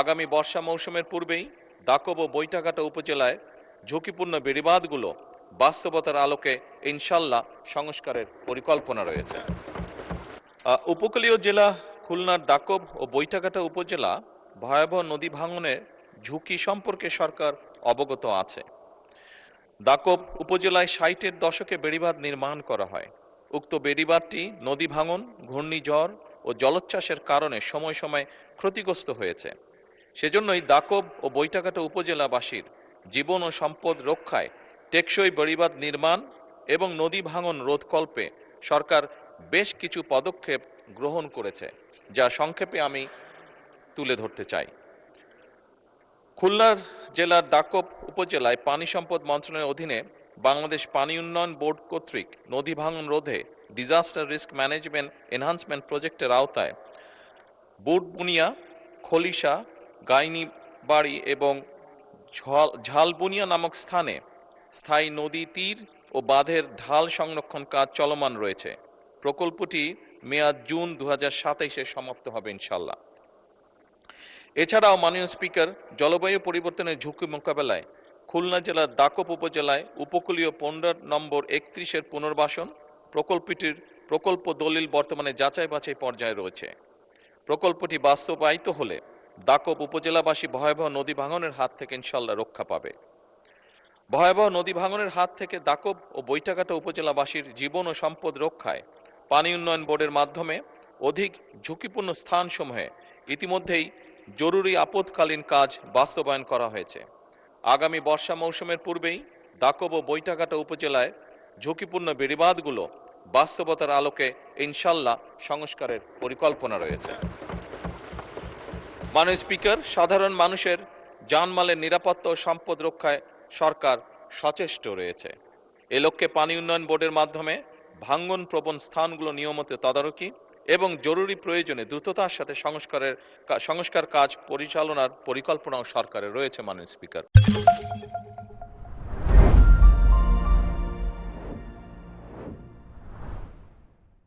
আগামী বর্ষা মৌসুমের পূর্বেই দাকব ও বৈঠাঘাটা উপজেলায় ঝুঁকিপূর্ণ বেড়িবাঁধগুলো বাস্তবতার আলোকে ইনশাল্লাহ সংস্কারের পরিকল্পনা রয়েছে। উপকূলীয় জেলা খুলনার দাকব ও বৈঠাঘাটা উপজেলা ভয়াবহ নদী ভাঙনের ঝুঁকি সম্পর্কে সরকার অবগত আছে। দাকব উপজেলায় ৬০-এর দশকে বেড়িবাঁধ নির্মাণ করা হয়। উক্ত বেড়িবাঁধটি নদী ভাঙন, ঘূর্ণিঝড় ও জলোচ্ছ্বাসের কারণে সময় সময় ক্ষতিগ্রস্ত হয়েছে। সেজন্যই দাকব ও বৈঠাঘাটা উপজেলাবাসীর জীবন ও সম্পদ রক্ষায় টেকসই বেড়িবাঁধ নির্মাণ এবং নদী ভাঙন রোধকল্পে সরকার বেশ কিছু পদক্ষেপ গ্রহণ করেছে, যা সংক্ষেপে আমি তুলে ধরতে চাই। খুলনা জেলার দাকব উপজেলায় পানি সম্পদ মন্ত্রণালয়ের অধীনে বাংলাদেশ পানি উন্নয়ন বোর্ড কর্তৃক নদী ভাঙন রোধে ডিজাস্টার রিস্ক ম্যানেজমেন্ট এনহান্সমেন্ট প্রজেক্টের আওতায় বুটবুনিয়া, খলিশা, গাইনিবাড়ি এবং ঝালবুনিয়া নামক স্থানে স্থায়ী নদী তীর ও বাঁধের ঢাল সংরক্ষণ কাজ চলমান রয়েছে। প্রকল্পটি মেয়াদ জুন 2027-এ সমাপ্ত হবে ইনশাল্লাহ। এছাড়াও মাননীয় স্পিকার, জলবায়ু পরিবর্তনের ঝুঁকি মোকাবেলায় খুলনা জেলার দাকব উপজেলায় উপকূলীয় 15 নম্বর 31-এর পুনর্বাসন প্রকল্প দলিল বর্তমানে যাচাই বাছাই পর্যায়ে রয়েছে। প্রকল্পটি বাস্তবায়িত হলে দাকব উপজেলাবাসী ভয়াবহ নদী ভাঙনের হাত থেকে ইনশাল্লাহ রক্ষা পাবে। ভয়াবহ নদী ভাঙনের হাত থেকে দাকব ও বৈঠাঘাটা উপজেলাবাসীর জীবন ও সম্পদ রক্ষায় পানি উন্নয়ন বোর্ডের মাধ্যমে অধিক ঝুঁকিপূর্ণ স্থানসমূহে ইতিমধ্যেই জরুরি আপৎকালীন কাজ বাস্তবায়ন করা হয়েছে। আগামী বর্ষা মৌসুমের পূর্বেই দাকব ও বৈঠাঘাটা উপজেলায় ঝুঁকিপূর্ণ বেড়িবাঁধগুলো বাস্তবতার আলোকে ইনশাল্লাহ সংস্কারের পরিকল্পনা রয়েছে। মাননীয় স্পিকার, সাধারণ মানুষের জানমালের নিরাপত্তা ও সম্পদ রক্ষায় সরকার সচেষ্ট রয়েছে। এ লক্ষ্যে পানি উন্নয়ন বোর্ডের মাধ্যমে ভাঙ্গন প্রবণ স্থানগুলো নিয়মিত তদারকি এবং জরুরি প্রয়োজনে দ্রুততার সাথে সংস্কার কাজ পরিচালনার পরিকল্পনাও সরকারের রয়েছে। মাননীয় স্পিকার।